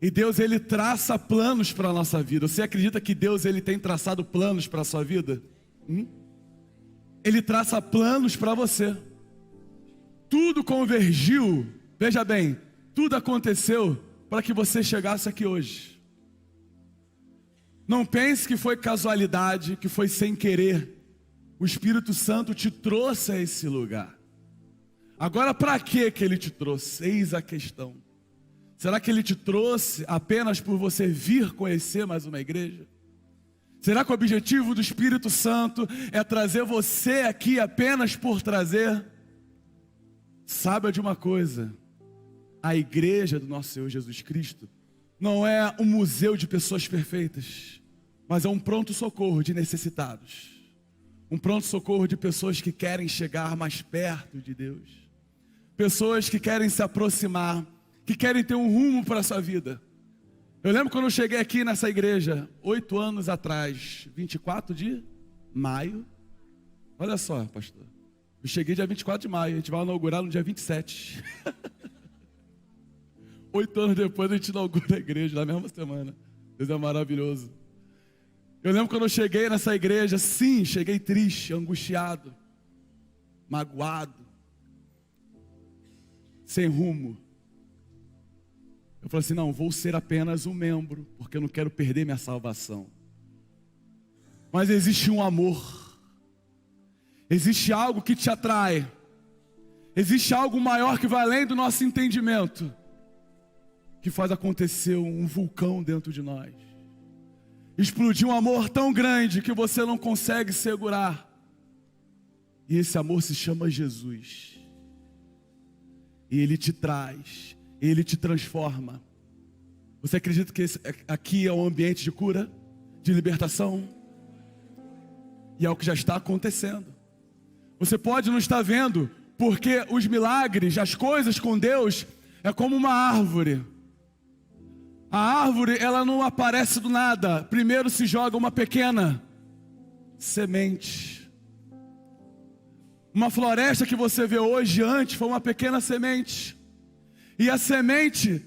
E Deus, Ele traça planos para a nossa vida. Você acredita que Deus, Ele tem traçado planos para a sua vida? Ele traça planos para você. Tudo convergiu, veja bem, tudo aconteceu para que você chegasse aqui hoje. Não pense que foi casualidade, que foi sem querer. O Espírito Santo te trouxe a esse lugar. Agora, para que Ele te trouxe? Eis a questão. Será que Ele te trouxe apenas por você vir conhecer mais uma igreja? Será que o objetivo do Espírito Santo é trazer você aqui apenas por trazer? Saiba de uma coisa, a igreja do nosso Senhor Jesus Cristo não é um museu de pessoas perfeitas, mas é um pronto-socorro de necessitados. Um pronto-socorro de pessoas que querem chegar mais perto de Deus. Pessoas que querem se aproximar, que querem ter um rumo para a sua vida. Eu lembro quando eu cheguei aqui nessa igreja, 8 anos atrás, 24 de maio. Olha só, pastor. Eu cheguei dia 24 de maio, a gente vai inaugurar no dia 27. 8 anos depois a gente inaugura a igreja, na mesma semana. Deus é maravilhoso. Eu lembro quando eu cheguei nessa igreja, sim, cheguei triste, angustiado, magoado, sem rumo. Eu falei assim, não, vou ser apenas um membro, porque eu não quero perder minha salvação. Mas existe um amor, existe algo que te atrai, existe algo maior que vai além do nosso entendimento, que faz acontecer um vulcão dentro de nós. Explodiu um amor tão grande que você não consegue segurar. E esse amor se chama Jesus. E Ele te traz, Ele te transforma. Você acredita que aqui é um ambiente de cura, de libertação? E é o que já está acontecendo. Você pode não estar vendo, porque os milagres, as coisas com Deus, é como uma árvore. A árvore, ela não aparece do nada. Primeiro se joga uma pequena semente. Uma floresta que você vê hoje, antes, foi uma pequena semente. E a semente,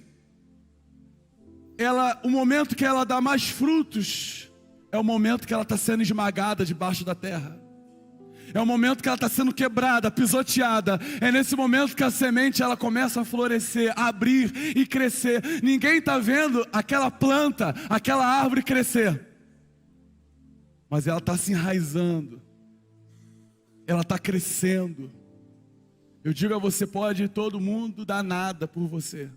o momento que ela dá mais frutos, é o momento que ela está sendo esmagada debaixo da terra. É o momento que ela está sendo quebrada, pisoteada. É nesse momento que a semente ela começa a florescer, a abrir e crescer. Ninguém está vendo aquela planta, aquela árvore crescer. Mas ela está se enraizando. Ela está crescendo. Eu digo a você, pode todo mundo dar nada por você.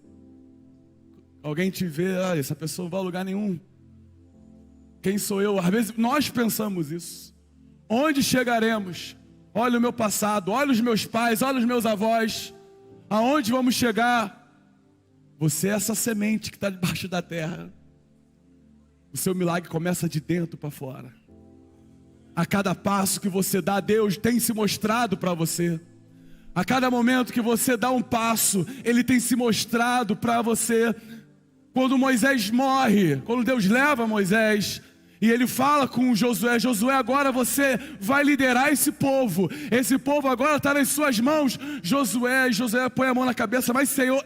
Alguém te vê, essa pessoa não vai a lugar nenhum. Quem sou eu? Às vezes nós pensamos isso. Onde chegaremos? Olha o meu passado, olha os meus pais, olha os meus avós. Aonde vamos chegar? Você é essa semente que está debaixo da terra. O seu milagre começa de dentro para fora. A cada passo que você dá, Deus tem se mostrado para você. A cada momento que você dá um passo, Ele tem se mostrado para você. Quando Moisés morre, quando Deus leva Moisés, e Ele fala com Josué, Josué, agora você vai liderar esse povo agora está nas suas mãos. Josué põe a mão na cabeça, mas Senhor,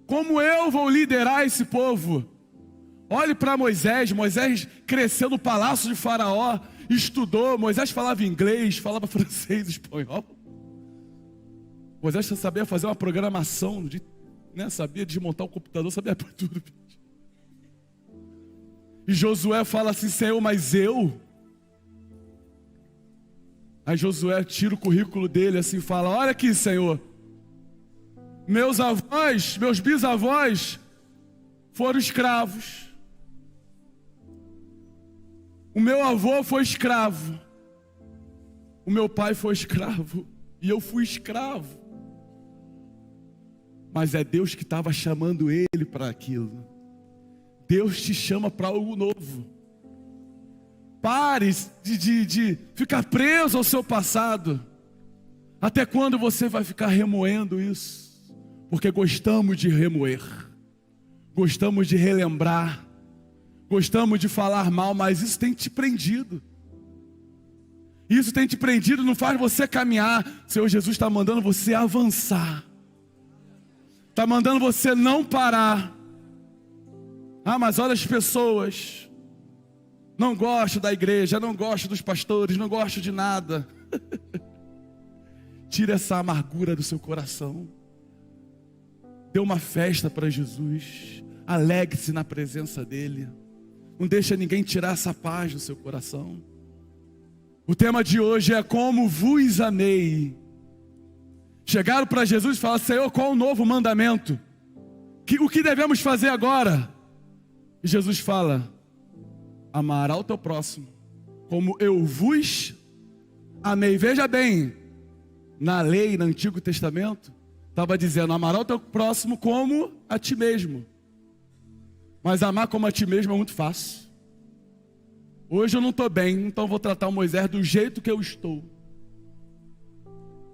como eu vou liderar esse povo? Olhe para Moisés cresceu no palácio de Faraó, estudou, Moisés falava inglês, falava francês, espanhol. Moisés sabia fazer uma programação, sabia desmontar o computador, sabia para tudo. E Josué fala assim, Senhor, mas eu? Aí Josué tira o currículo dele assim, fala, olha aqui, Senhor, meus bisavós foram escravos. O meu avô foi escravo. O meu pai foi escravo. E eu fui escravo. Mas é Deus que estava chamando ele para aquilo. Deus te chama para algo novo. Pare de ficar preso ao seu passado. Até quando você vai ficar remoendo isso? Porque gostamos de remoer. Gostamos de relembrar. Gostamos de falar mal, mas isso tem te prendido. Isso tem te prendido, não faz você caminhar. O Senhor Jesus está mandando você avançar. está mandando você não parar. Ah, mas olha as pessoas, não gosto da igreja, não gosto dos pastores, não gosto de nada. Tira essa amargura do seu coração. Dê uma festa para Jesus. Alegre-se na presença dEle. Não deixa ninguém tirar essa paz do seu coração. O tema de hoje é como vos amei. Chegaram para Jesus e falaram: Senhor, qual o novo mandamento? O que devemos fazer agora? E Jesus fala: amará o teu próximo como eu vos amei. Veja bem, na lei, no Antigo Testamento, estava dizendo: amará o teu próximo como a ti mesmo. Mas amar como a ti mesmo é muito fácil. Hoje eu não estou bem, então vou tratar o Moisés do jeito que eu estou.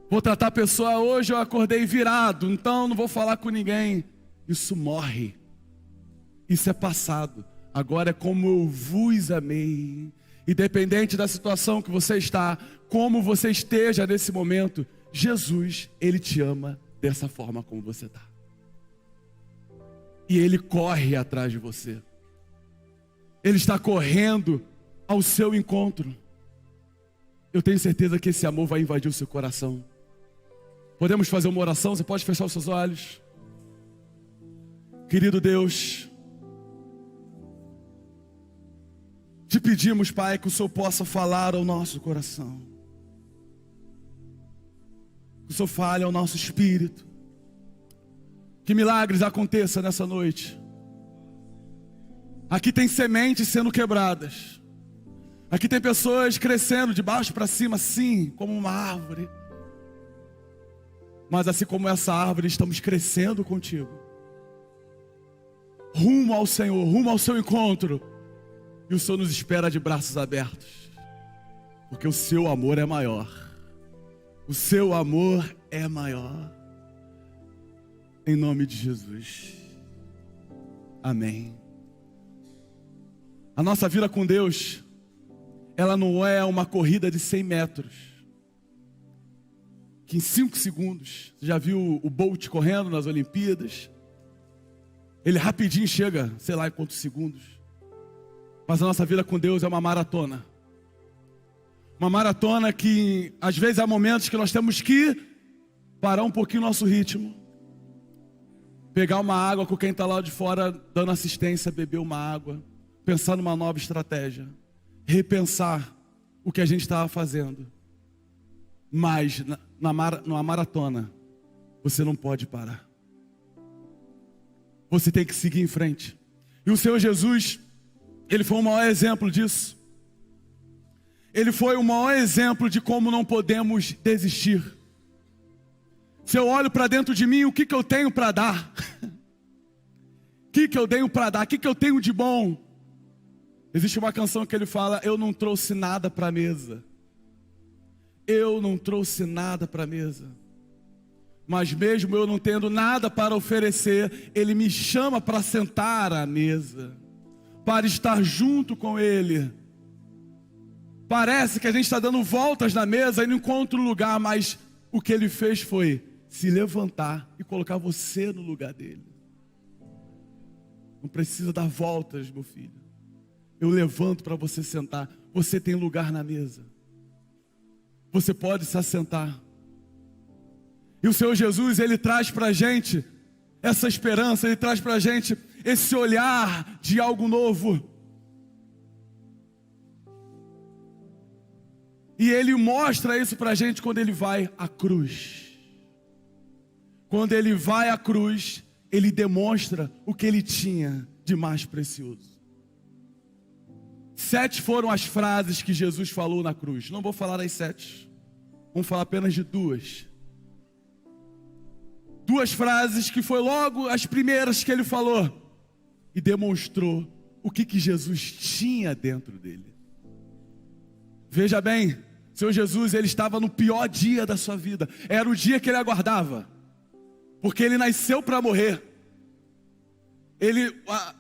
Vou tratar a pessoa, hoje eu acordei virado, então não vou falar com ninguém. Isso morre. Isso é passado. Agora é como eu vos amei. Independente da situação que você está, como você esteja nesse momento, Jesus, Ele te ama dessa forma como você está. E Ele corre atrás de você. Ele está correndo ao seu encontro. Eu tenho certeza que esse amor vai invadir o seu coração. Podemos fazer uma oração? Você pode fechar os seus olhos. Querido Deus, te pedimos, Pai, que o Senhor possa falar ao nosso coração. Que o Senhor fale ao nosso espírito. Que milagres aconteçam nessa noite. Aqui tem sementes sendo quebradas. Aqui tem pessoas crescendo de baixo para cima, assim, como uma árvore. Mas assim como essa árvore, estamos crescendo contigo. Rumo ao Senhor, rumo ao seu encontro. E o Senhor nos espera de braços abertos. Porque o seu amor é maior. O seu amor é maior. Em nome de Jesus. Amém. A nossa vida com Deus, ela não é uma corrida de 100 metros. Que em 5 segundos, você já viu o Bolt correndo nas Olimpíadas? Ele rapidinho chega, sei lá em quantos segundos. Mas a nossa vida com Deus é uma maratona. Uma maratona que, às vezes, há momentos que nós temos que parar um pouquinho o nosso ritmo. Pegar uma água com quem está lá de fora dando assistência, beber uma água. Pensar numa nova estratégia. Repensar o que a gente estava fazendo. Mas, numa maratona, você não pode parar. Você tem que seguir em frente. E o Senhor Jesus, Ele foi o maior exemplo disso. Ele foi o maior exemplo de como não podemos desistir. Se eu olho para dentro de mim, o que eu tenho para dar? O que eu tenho para dar? O que eu tenho de bom? Existe uma canção que ele fala: eu não trouxe nada para a mesa. Eu não trouxe nada para a mesa. Mas mesmo eu não tendo nada para oferecer, Ele me chama para sentar à mesa, para estar junto com Ele. Parece que a gente está dando voltas na mesa e não encontra um lugar, mas o que Ele fez foi se levantar e colocar você no lugar dele. Não precisa dar voltas, meu filho. Eu levanto para você sentar. Você tem lugar na mesa. Você pode se assentar. E o Senhor Jesus, Ele traz para a gente essa esperança, Ele traz para a gente esse olhar de algo novo. E Ele mostra isso para a gente quando Ele vai à cruz. Quando Ele vai à cruz, Ele demonstra o que Ele tinha de mais precioso. 7 foram as frases que Jesus falou na cruz. Não vou falar das 7. Vamos falar apenas de 2. 2 frases que foi logo as primeiras que Ele falou. E demonstrou o que Jesus tinha dentro dele. Veja bem, o Senhor Jesus, Ele estava no pior dia da sua vida. Era o dia que Ele aguardava. Porque Ele nasceu para morrer.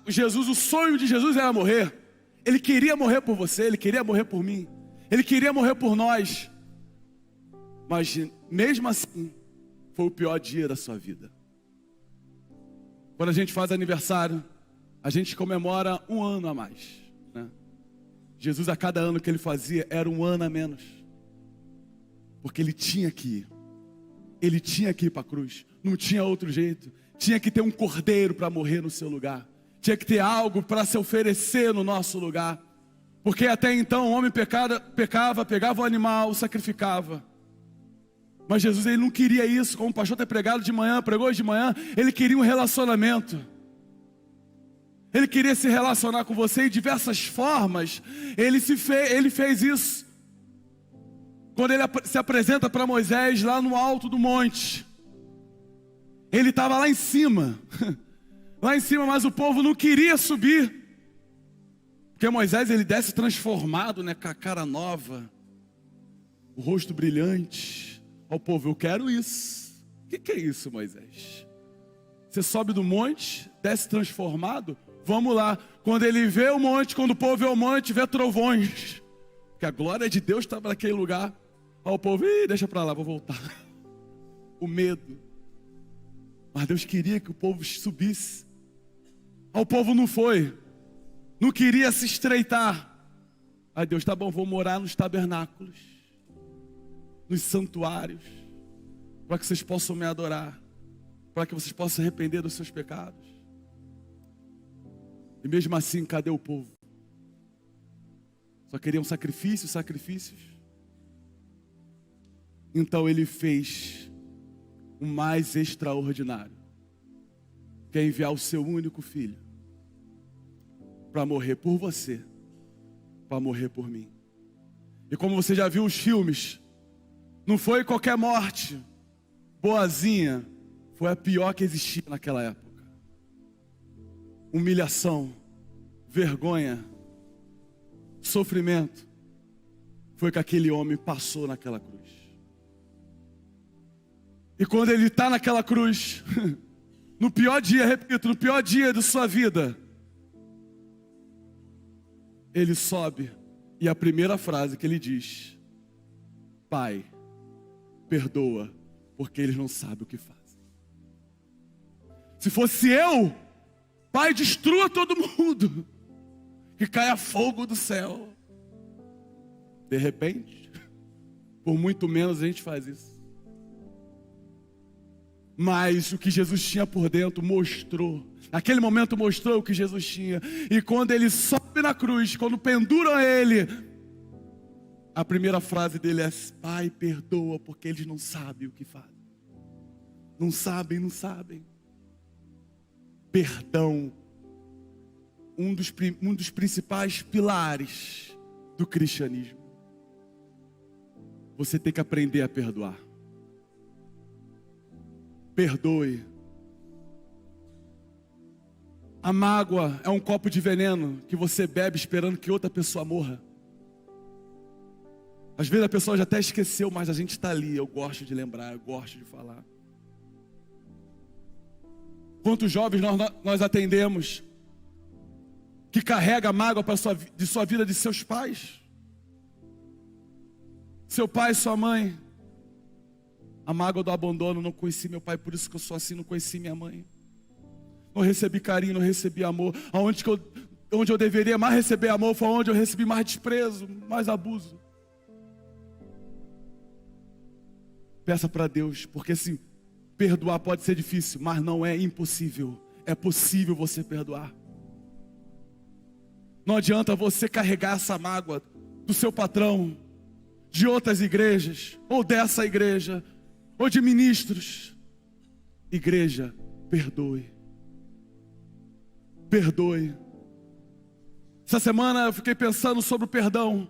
Jesus, o sonho de Jesus era morrer. Ele queria morrer por você, Ele queria morrer por mim. Ele queria morrer por nós. Mas mesmo assim, foi o pior dia da sua vida. Quando a gente faz aniversário, a gente comemora um ano a mais, né? Jesus, a cada ano que ele fazia, era um ano a menos. Porque ele tinha que ir. Ele tinha que ir para a cruz. Não tinha outro jeito. Tinha que ter um cordeiro para morrer no seu lugar. Tinha que ter algo para se oferecer no nosso lugar. Porque até então o homem pecava, pegava o animal, sacrificava. Mas Jesus, ele não queria isso. Como o pastor tem pregado de manhã, pregou hoje de manhã, ele queria um relacionamento. Ele queria se relacionar com você de diversas formas. Ele fez isso. Quando ele se apresenta para Moisés lá no alto do monte, ele estava lá em cima, mas o povo não queria subir, porque Moisés ele desce transformado, né, com a cara nova, o rosto brilhante. Ó, o povo, eu quero isso. O que é isso, Moisés? Você sobe do monte, desce transformado? Vamos lá. Quando ele vê o monte, quando o povo vê o monte, vê trovões, porque a glória de Deus estava naquele lugar. Ó, o povo, deixa para lá, vou voltar. O medo. Mas Deus queria que o povo subisse. Ó, o povo não foi. Não queria se estreitar. Aí Deus, tá bom, vou morar nos tabernáculos, nos santuários, para que vocês possam me adorar, para que vocês possam se arrepender dos seus pecados. E mesmo assim, cadê o povo? Só queriam sacrifícios. Então ele fez o mais extraordinário, que é enviar o seu único filho para morrer por você, para morrer por mim. E como você já viu os filmes, não foi qualquer morte boazinha, foi a pior que existia naquela época. Humilhação, vergonha, sofrimento, foi que aquele homem passou naquela cruz. E quando ele está naquela cruz, no pior dia, repito, no pior dia de sua vida, ele sobe e a primeira frase que ele diz: Pai, perdoa, porque eles não sabem o que fazem. Se fosse eu, Pai, destrua todo mundo, que caia fogo do céu. De repente, por muito menos a gente faz isso. Mas o que Jesus tinha por dentro mostrou. Naquele momento mostrou o que Jesus tinha. E quando ele sobe na cruz, quando penduram ele, a primeira frase dele é: Pai, perdoa, porque eles não sabem o que fazem. Não sabem. Perdão, um dos principais pilares do cristianismo. Você tem que aprender a perdoar. Perdoe. A mágoa é um copo de veneno que você bebe esperando que outra pessoa morra. Às vezes a pessoa já até esqueceu, mas a gente está ali. Eu gosto de lembrar, eu gosto de falar. Quantos jovens nós atendemos que carrega a mágoa de sua vida de seus pais? Seu pai, sua mãe. A mágoa do abandono, não conheci meu pai, por isso que eu sou assim, não conheci minha mãe. Não recebi carinho, não recebi amor. Onde eu deveria mais receber amor, foi onde eu recebi mais desprezo, mais abuso. Peça para Deus, porque assim, perdoar pode ser difícil, mas não é impossível. É possível você perdoar. Não adianta você carregar essa mágoa do seu patrão, de outras igrejas, ou dessa igreja, ou de ministros. Igreja, perdoe. Perdoe. Essa semana eu fiquei pensando sobre o perdão.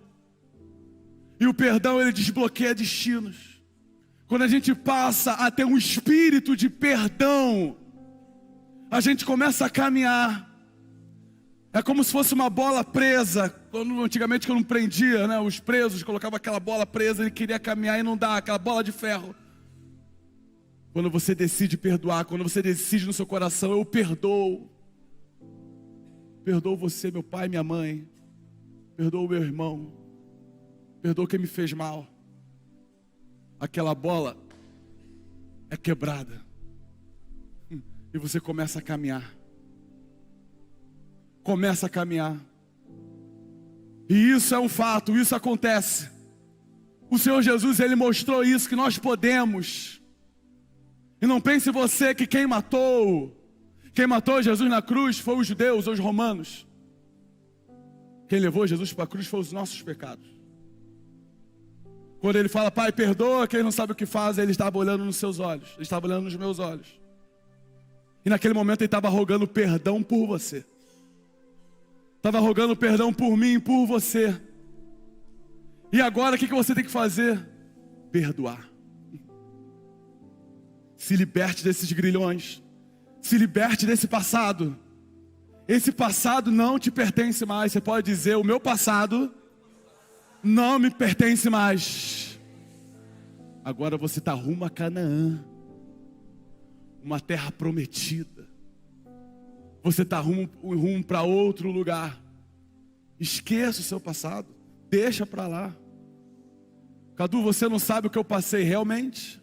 E o perdão, ele desbloqueia destinos. Quando a gente passa a ter um espírito de perdão, a gente começa a caminhar. É como se fosse uma bola presa. Antigamente, quando não prendia, né, os presos, colocavam aquela bola presa, ele queria caminhar e não dá, aquela bola de ferro. Quando você decide perdoar, quando você decide no seu coração: eu perdoo. Perdoo você, meu pai, minha mãe. Perdoo meu irmão. Perdoo quem me fez mal. Aquela bola é quebrada. E você começa a caminhar. Começa a caminhar. E isso é um fato, isso acontece. O Senhor Jesus, Ele mostrou isso, que nós podemos. E não pense você que quem matou Jesus na cruz foi os judeus ou os romanos. Quem levou Jesus para a cruz foi os nossos pecados. Quando Ele fala, Pai, perdoa quem não sabe o que faz, Ele estava olhando nos seus olhos, Ele estava olhando nos meus olhos. E naquele momento Ele estava rogando perdão por você. Estava rogando perdão por mim e por você. E agora o que você tem que fazer? Perdoar. Se liberte desses grilhões. Se liberte desse passado. Esse passado não te pertence mais. Você pode dizer, o meu passado não me pertence mais. Agora você está rumo a Canaã. Uma terra prometida. Você está rumo para outro lugar. Esqueça o seu passado. Deixa para lá. Cadu, você não sabe o que eu passei realmente?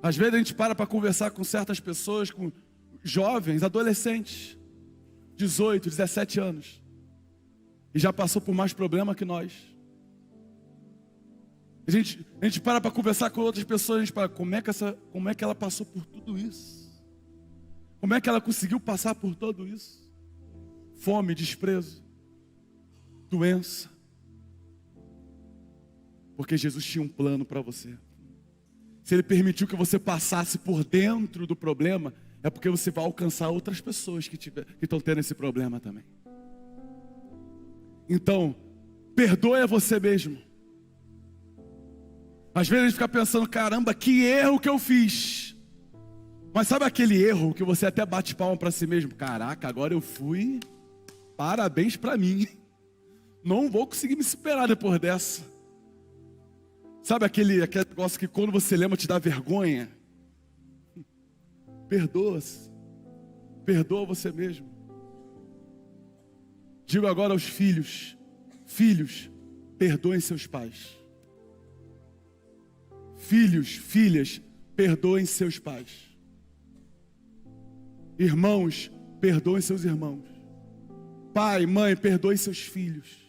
Às vezes a gente para conversar com certas pessoas, com jovens, adolescentes, 18, 17 anos. E já passou por mais problema que nós. A gente para conversar com outras pessoas, a gente para, como é que ela passou por tudo isso? Como é que ela conseguiu passar por tudo isso? Fome, desprezo, doença. Porque Jesus tinha um plano para você. Se Ele permitiu que você passasse por dentro do problema, é porque você vai alcançar outras pessoas que estão tendo esse problema também. Então, perdoe a você mesmo. Às vezes a gente fica pensando, caramba, que erro que eu fiz. Mas sabe aquele erro que você até bate palma para si mesmo? Caraca, agora eu fui, parabéns para mim. Não vou conseguir me superar depois dessa. Sabe aquele negócio que quando você lembra te dá vergonha? Perdoa-se. Perdoa você mesmo. Digo agora aos filhos. Filhos, perdoem seus pais. Filhos, filhas, perdoem seus pais. Irmãos, perdoem seus irmãos. Pai, mãe, perdoem seus filhos.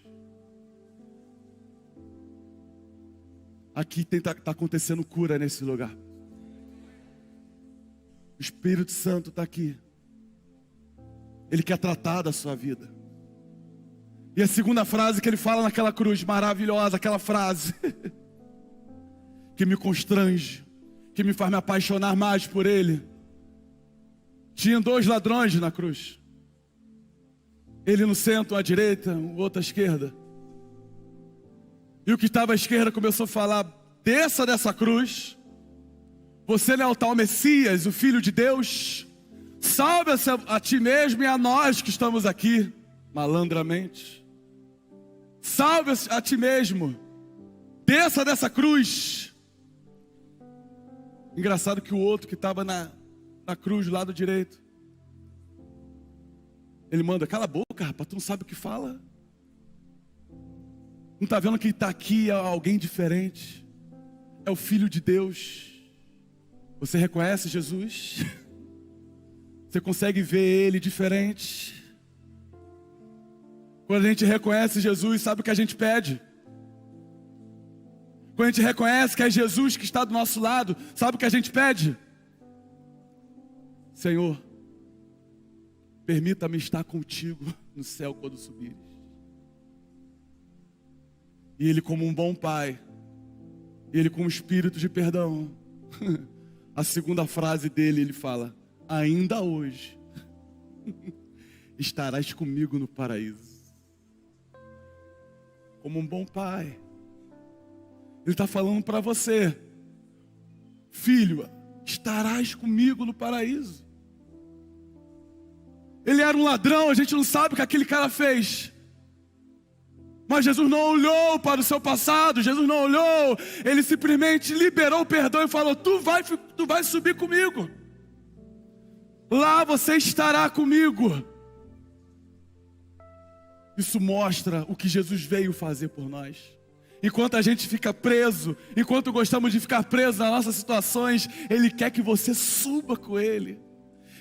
Aqui está acontecendo cura nesse lugar. O Espírito Santo está aqui. Ele quer tratar da sua vida. E a segunda frase que ele fala naquela cruz maravilhosa, aquela frase que me constrange, que me faz me apaixonar mais por Ele. Tinha 2 ladrões na cruz. Ele no centro, à direita, o outro à esquerda. E o que estava à esquerda começou a falar, desça dessa cruz, você não é o tal Messias, o Filho de Deus, salve-se a ti mesmo e a nós que estamos aqui, malandramente. Salve-se a ti mesmo, desça dessa cruz. Engraçado que o outro que estava na cruz do lado direito, ele manda, cala a boca, rapaz, tu não sabe o que fala? Não está vendo que está aqui é alguém diferente? É o Filho de Deus. Você reconhece Jesus? Você consegue ver Ele diferente? Quando a gente reconhece Jesus, sabe o que a gente pede? Quando a gente reconhece que é Jesus que está do nosso lado, sabe o que a gente pede? Senhor, permita-me estar contigo no céu quando subires. E Ele como um bom pai, Ele com um espírito de perdão. A segunda frase dele, ele fala, ainda hoje estarás comigo no paraíso. Como um bom pai. Ele está falando para você, filho, estarás comigo no paraíso. Ele era um ladrão, a gente não sabe o que aquele cara fez. Mas Jesus não olhou para o seu passado, Jesus não olhou, Ele simplesmente liberou o perdão e falou, tu vai subir comigo. Lá você estará comigo. Isso mostra o que Jesus veio fazer por nós. enquanto a gente fica preso, enquanto gostamos de ficar preso nas nossas situações, Ele quer que você suba com Ele.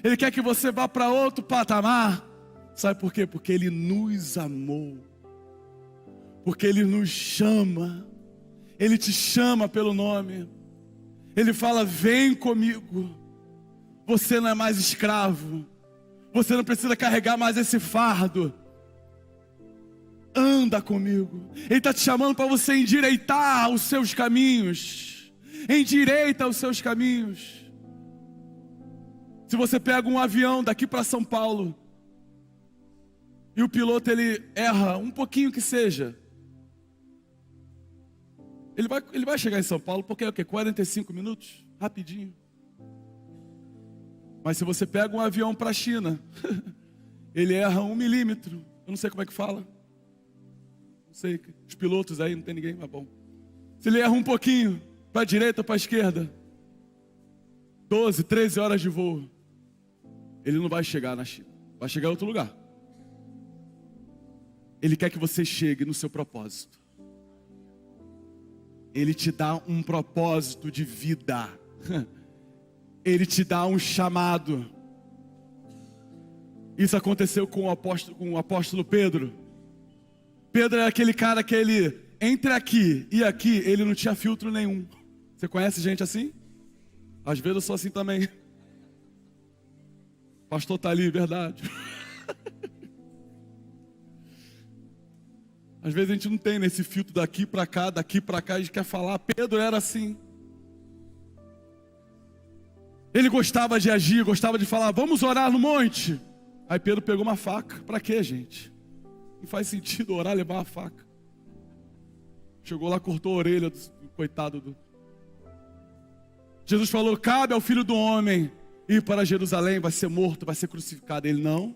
Ele quer que você vá para outro patamar. Sabe por quê? Porque Ele nos amou. Porque Ele nos chama. Ele te chama pelo nome. Ele fala: vem comigo. Você não é mais escravo. Você não precisa carregar mais esse fardo. Anda comigo. Ele está te chamando para você endireitar os seus caminhos. Endireita os seus caminhos. Se você pega um avião daqui para São Paulo e o piloto ele erra um pouquinho que seja, ele vai chegar em São Paulo porque é o quê? 45 minutos? Rapidinho. Mas se você pega um avião para a China, ele erra 1 milímetro. Eu não sei como é que fala. Não sei, os pilotos aí, não tem ninguém, mas bom. Se ele erra um pouquinho, para a direita ou para a esquerda, 12, 13 horas de voo, ele não vai chegar na China, vai chegar em outro lugar. Ele quer que você chegue no seu propósito. Ele te dá um propósito de vida. Ele te dá um chamado. Isso aconteceu com o apóstolo Pedro. Pedro era aquele cara que ele, entre aqui e aqui, ele não tinha filtro nenhum. Você conhece gente assim? Às vezes eu sou assim também. Pastor tá ali, verdade. Às vezes a gente não tem nesse filtro daqui para cá, a gente quer falar. Pedro era assim. Ele gostava de agir, gostava de falar: vamos orar no monte. Aí Pedro pegou uma faca. Para quê, gente? Não faz sentido orar, levar uma faca. Chegou lá, cortou a orelha do coitado do... Jesus falou: cabe ao Filho do Homem ir para Jerusalém, vai ser morto, vai ser crucificado. Ele: não,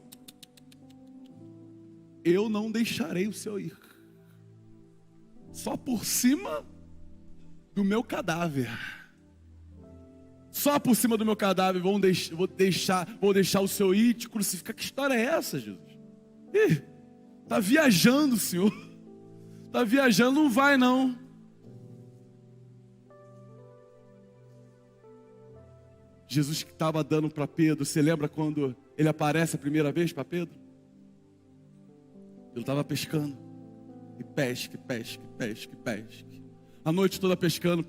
eu não deixarei o Senhor ir. Só por cima do meu cadáver. Só por cima do meu cadáver vou deixar o Senhor ir e te crucificar. Que história é essa, Jesus? Está viajando, Senhor. Está viajando, não vai não. Jesus que estava dando para Pedro, você lembra quando ele aparece a primeira vez para Pedro? Ele estava pescando. E pesque. A noite toda pescando.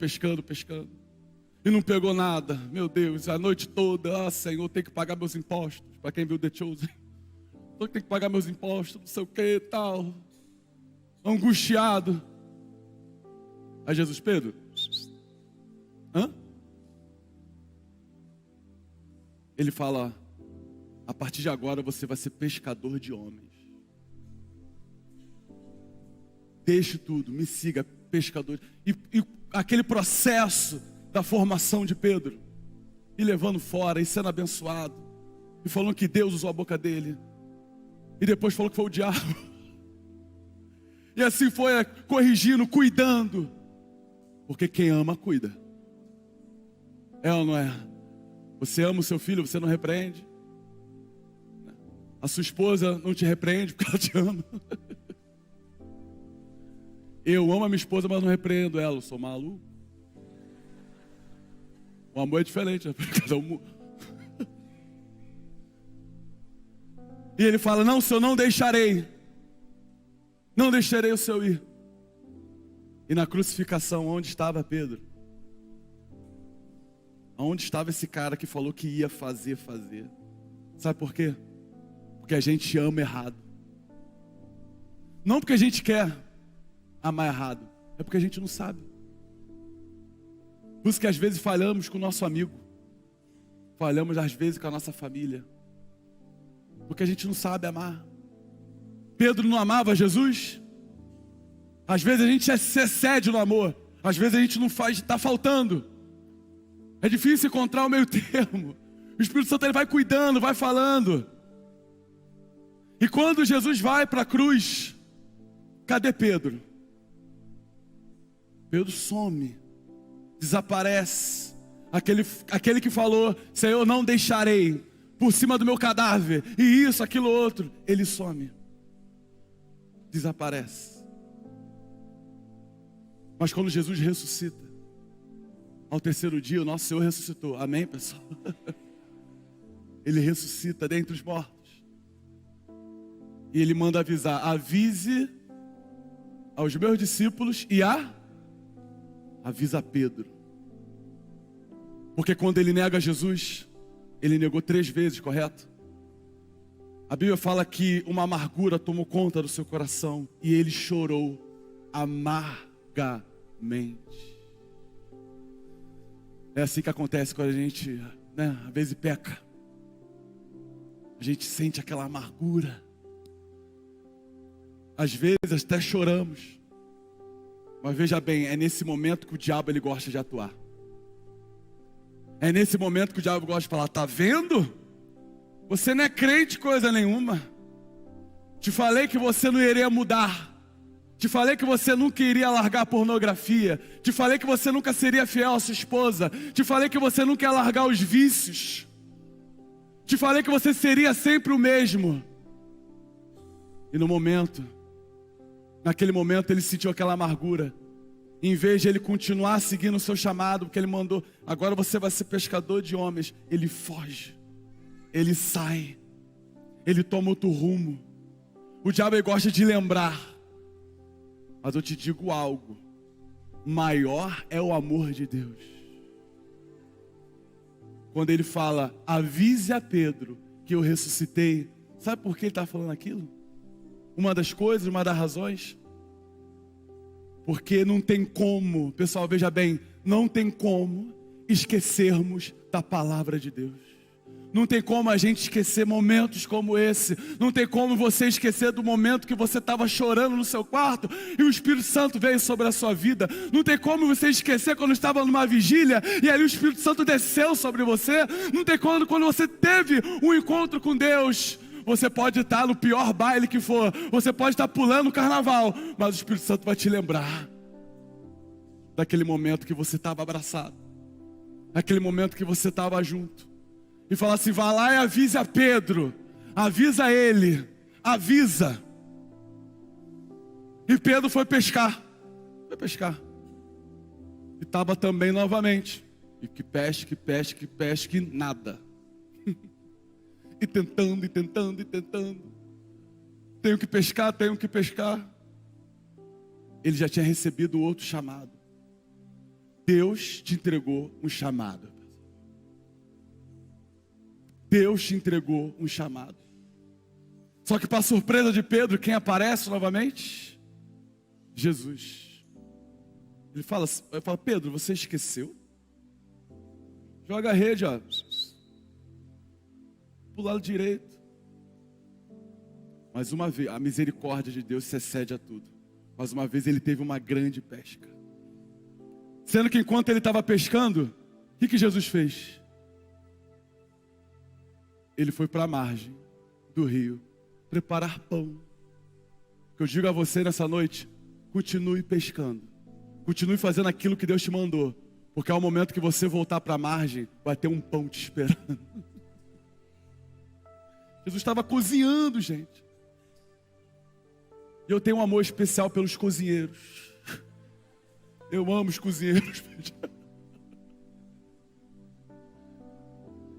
E não pegou nada. Meu Deus, a noite toda, Senhor, tem que pagar meus impostos. Para quem viu The Chosen. Tem que pagar meus impostos, não sei o que e tal. Angustiado. Aí Jesus: Pedro, hã? Ele fala: a partir de agora você vai ser pescador de homens. Deixe tudo, me siga, pescador. E aquele processo da formação de Pedro, e levando fora, e sendo abençoado, e falando que Deus usou a boca dele, e depois falou que foi o diabo. E assim foi corrigindo, cuidando. Porque quem ama, cuida. É ou não é? Você ama o seu filho, você não repreende. A sua esposa não te repreende porque ela te ama. Eu amo a minha esposa, mas não repreendo ela. Eu sou maluco. O amor é diferente, né? E ele fala: não, Senhor, não deixarei o Senhor ir. E na crucificação, onde estava Pedro? Onde estava esse cara que falou que ia fazer? Sabe por quê? Porque a gente ama errado. Não porque a gente quer amar errado, é porque a gente não sabe. Por isso que às vezes falhamos com o nosso amigo, falhamos às vezes com a nossa família, porque a gente não sabe amar. Pedro não amava Jesus. Às vezes a gente se excede no amor, às vezes a gente não faz, está faltando. É difícil encontrar o meio termo. O Espírito Santo ele vai cuidando, vai falando. E quando Jesus vai para a cruz, cadê Pedro? Pedro some, desaparece. Aquele que falou: Senhor, não deixarei, por cima do meu cadáver, e isso, aquilo, outro, ele some, desaparece. Mas quando Jesus ressuscita, ao terceiro dia, o nosso Senhor ressuscitou. Amém, pessoal? Ele ressuscita dentre os mortos. E Ele manda avisar: avise aos meus discípulos e avisa a Pedro. Porque quando ele nega Jesus, ele negou 3 vezes, correto? A Bíblia fala que uma amargura tomou conta do seu coração e ele chorou amargamente. É assim que acontece quando a gente, às vezes peca. A gente sente aquela amargura. Às vezes até choramos. Mas veja bem, é nesse momento que o diabo ele gosta de atuar. É nesse momento que o diabo gosta de falar: tá vendo? Você não é crente coisa nenhuma. Te falei que você não iria mudar. Te falei que você nunca iria largar a pornografia. Te falei que você nunca seria fiel à sua esposa. Te falei que você nunca ia largar os vícios. Te falei que você seria sempre o mesmo. E naquele momento ele sentiu aquela amargura. Em vez de ele continuar seguindo o seu chamado, porque ele mandou: agora você vai ser pescador de homens. Ele foge. Ele sai. Ele toma outro rumo. O diabo ele gosta de lembrar. Mas eu te digo algo: maior é o amor de Deus. Quando ele fala: avise a Pedro que eu ressuscitei. Sabe por que ele está falando aquilo? Uma das coisas, uma das razões. Porque não tem como, pessoal, veja bem, não tem como esquecermos da palavra de Deus. Não tem como a gente esquecer momentos como esse. Não tem como você esquecer do momento que você estava chorando no seu quarto e o Espírito Santo veio sobre a sua vida. Não tem como você esquecer quando estava numa vigília e ali o Espírito Santo desceu sobre você. Não tem como quando você teve um encontro com Deus. Você pode estar no pior baile que for, você pode estar pulando o carnaval, mas o Espírito Santo vai te lembrar daquele momento que você estava abraçado, daquele momento que você estava junto, e falar assim: vá lá e avise a Pedro, avisa ele, avisa. E Pedro foi pescar, e estava também novamente, e que pesque, nada. E tentando. Tenho que pescar. Ele já tinha recebido outro chamado. Deus te entregou um chamado. Deus te entregou um chamado. Só que para surpresa de Pedro, quem aparece novamente? Jesus. Ele fala: Pedro, você esqueceu? Joga a rede, ó. Pro lado direito. Mais uma vez, a misericórdia de Deus se excede a tudo. Mais uma vez ele teve uma grande pesca. Sendo que enquanto ele estava pescando, o que Jesus fez? Ele foi para a margem do rio preparar pão. Que eu digo a você nessa noite: continue pescando. Continue fazendo aquilo que Deus te mandou. Porque ao momento que você voltar para a margem, vai ter um pão te esperando. Jesus estava cozinhando, gente. E eu tenho um amor especial pelos cozinheiros. Eu amo os cozinheiros.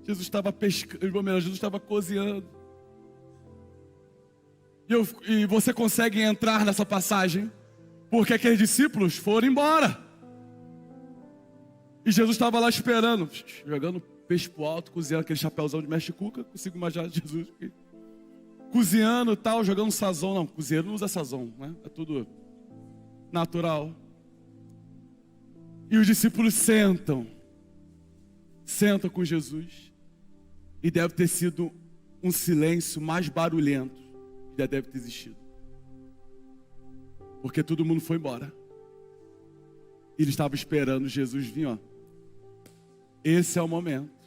Jesus estava pescando, Jesus estava cozinhando. E você consegue entrar nessa passagem, porque aqueles discípulos foram embora. E Jesus estava lá esperando, jogando peixe pro alto, cozinhando aquele chapéuzão de mestre cuca. Consigo imaginar Jesus aqui, cozinhando e tal, jogando sazon. Não, cozinheiro não usa sazon, né? É tudo natural. E os discípulos sentam com Jesus. E deve ter sido um silêncio mais barulhento que já deve ter existido. Porque todo mundo foi embora. Ele estava esperando Jesus vir, ó. Esse é o momento.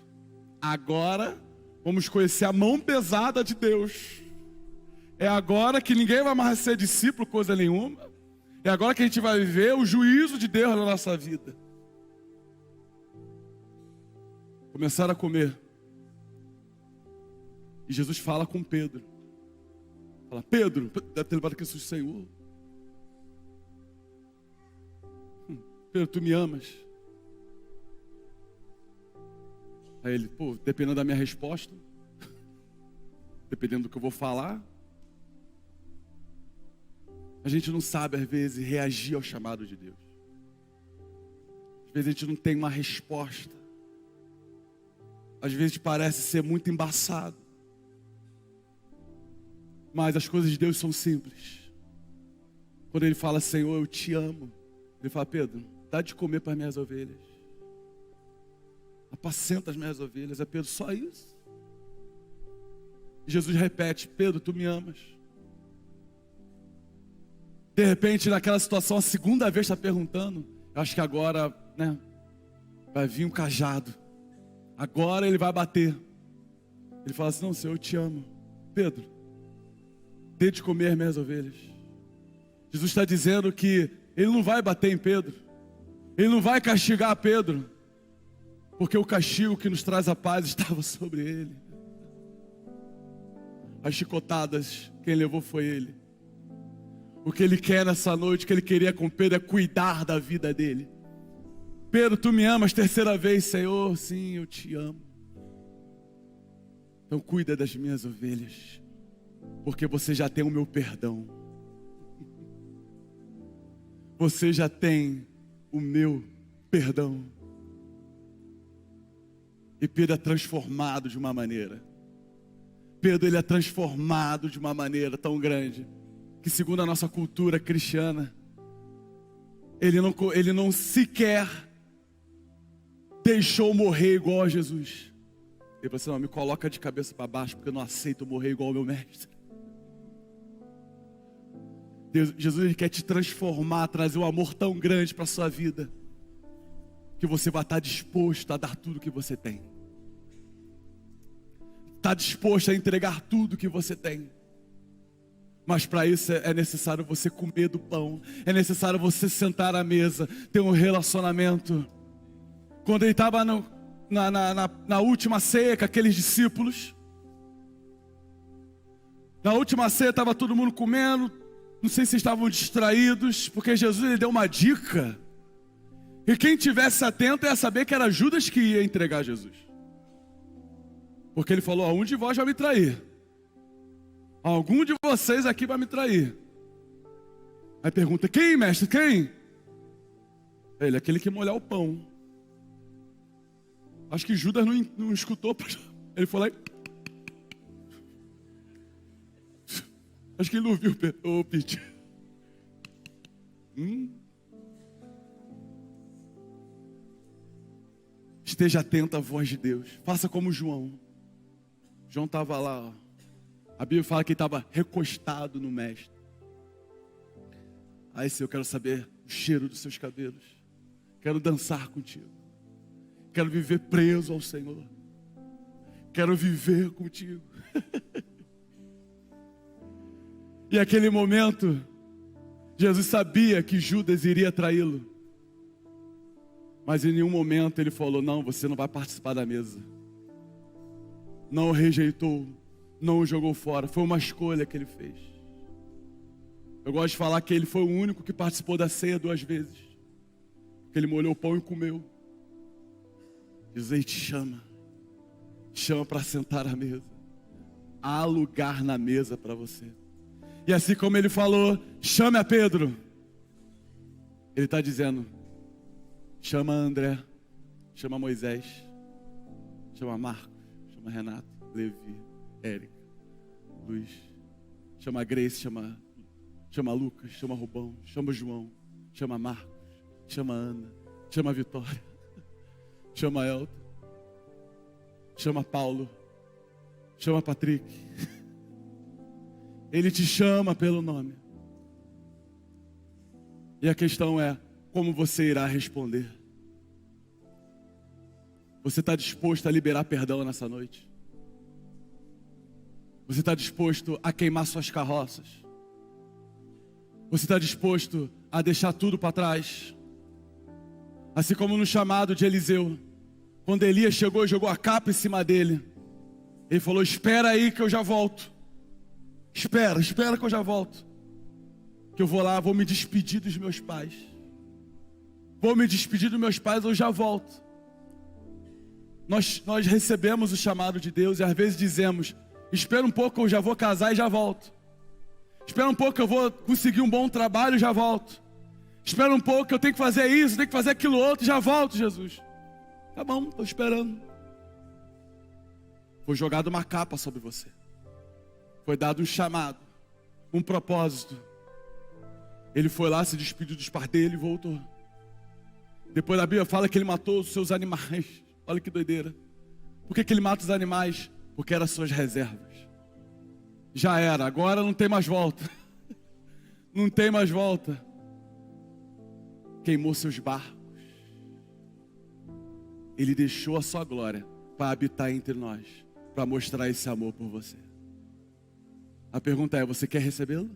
Agora vamos conhecer a mão pesada de Deus. É agora que ninguém vai mais ser discípulo, coisa nenhuma. É agora que a gente vai viver o juízo de Deus na nossa vida. Começaram a comer. E Jesus fala com Pedro. Fala: Pedro, deve ter levado aquele susto, Senhor. Pedro, tu me amas? Aí ele, dependendo da minha resposta, dependendo do que eu vou falar, a gente não sabe, às vezes, reagir ao chamado de Deus. Às vezes a gente não tem uma resposta. Às vezes parece ser muito embaçado. Mas as coisas de Deus são simples. Quando Ele fala, Senhor, eu te amo. Ele fala, Pedro, dá de comer para as minhas ovelhas. Apacenta as minhas ovelhas. É Pedro, só isso? Jesus repete, Pedro, tu me amas. De repente, naquela situação, a segunda vez está perguntando. Eu acho que agora, vai vir um cajado. Agora ele vai bater. Ele fala assim, não, Senhor, eu te amo. Pedro, dê de comer as minhas ovelhas. Jesus está dizendo que Ele não vai bater em Pedro. Ele não vai castigar Pedro. Porque o castigo que nos traz a paz estava sobre ele. As chicotadas, quem levou foi Ele. O que Ele quer nessa noite, o que Ele queria com Pedro é cuidar da vida dele. Pedro, tu me amas, terceira vez, Senhor, sim, eu te amo. Então cuida das minhas ovelhas, porque você já tem o meu perdão. Você já tem o meu perdão. E Pedro é transformado de uma maneira. Pedro, ele é transformado de uma maneira tão grande, que segundo a nossa cultura cristiana, ele não sequer deixou morrer igual a Jesus. Ele falou assim, não, me coloca de cabeça para baixo, porque eu não aceito morrer igual ao meu mestre. Jesus, ele quer te transformar, trazer um amor tão grande para a sua vida, que você vai estar disposto a dar tudo que você tem. Está disposto a entregar tudo que você tem. Mas para isso é necessário você comer do pão. É necessário você sentar à mesa, ter um relacionamento. Quando ele estava na última ceia com aqueles discípulos, na última ceia estava todo mundo comendo. Não sei se estavam distraídos, porque Jesus ele deu uma dica. E quem tivesse atento ia saber que era Judas que ia entregar Jesus. Porque ele falou, um de vós vai me trair. Algum de vocês aqui vai me trair. Aí pergunta, quem, mestre, quem? Ele, aquele que molhar o pão. Acho que Judas não escutou. Ele foi lá e... Acho que ele não viu o Pete. Esteja atento à voz de Deus. Faça como João. João estava lá, ó. A Bíblia fala que ele estava recostado no mestre. Aí, Senhor, eu quero saber o cheiro dos seus cabelos. Quero dançar contigo. Quero viver preso ao Senhor. Quero viver contigo. E naquele momento, Jesus sabia que Judas iria traí-lo. Mas em nenhum momento ele falou, não, você não vai participar da mesa. Não o rejeitou, não o jogou fora. Foi uma escolha que ele fez. Eu gosto de falar que ele foi o único que participou da ceia 2 vezes. Porque ele molhou o pão e comeu. Jesus, ele te chama. Chama para sentar à mesa. Há lugar na mesa para você. E assim como ele falou, chame a Pedro. Ele está dizendo, chama André, chama Moisés, chama Marcos, chama Renato, Levi, Érica, Luiz, chama Grace, chama Lucas, chama Rubão, chama João, chama Marcos, chama Ana, chama Vitória, chama Elton, chama Paulo, chama Patrick. Ele te chama pelo nome. E a questão é, como você irá responder? Você está disposto a liberar perdão nessa noite? Você está disposto a queimar suas carroças? Você está disposto a deixar tudo para trás? Assim como no chamado de Eliseu, quando Elias chegou e jogou a capa em cima dele, ele falou, espera aí que eu já volto. Espera que eu já volto. Que eu vou lá, vou me despedir dos meus pais. vou me despedir dos meus pais, eu já volto. Nós recebemos o chamado de Deus e às vezes dizemos, espera um pouco, eu já vou casar e já volto. Espera um pouco, eu vou conseguir um bom trabalho e já volto. Espera um pouco, eu tenho que fazer isso, tenho que fazer aquilo outro e já volto, Jesus. Tá bom, estou esperando. Foi jogada uma capa sobre você. Foi dado um chamado, um propósito. Ele foi lá, se despediu dos pais dele e voltou. Depois a Bíblia fala que ele matou os seus animais. Olha que doideira. Por que ele mata os animais? Porque eram suas reservas. Já era, agora não tem mais volta. Não tem mais volta. Queimou seus barcos. Ele deixou a sua glória para habitar entre nós, para mostrar esse amor por você. A pergunta é, você quer recebê-lo?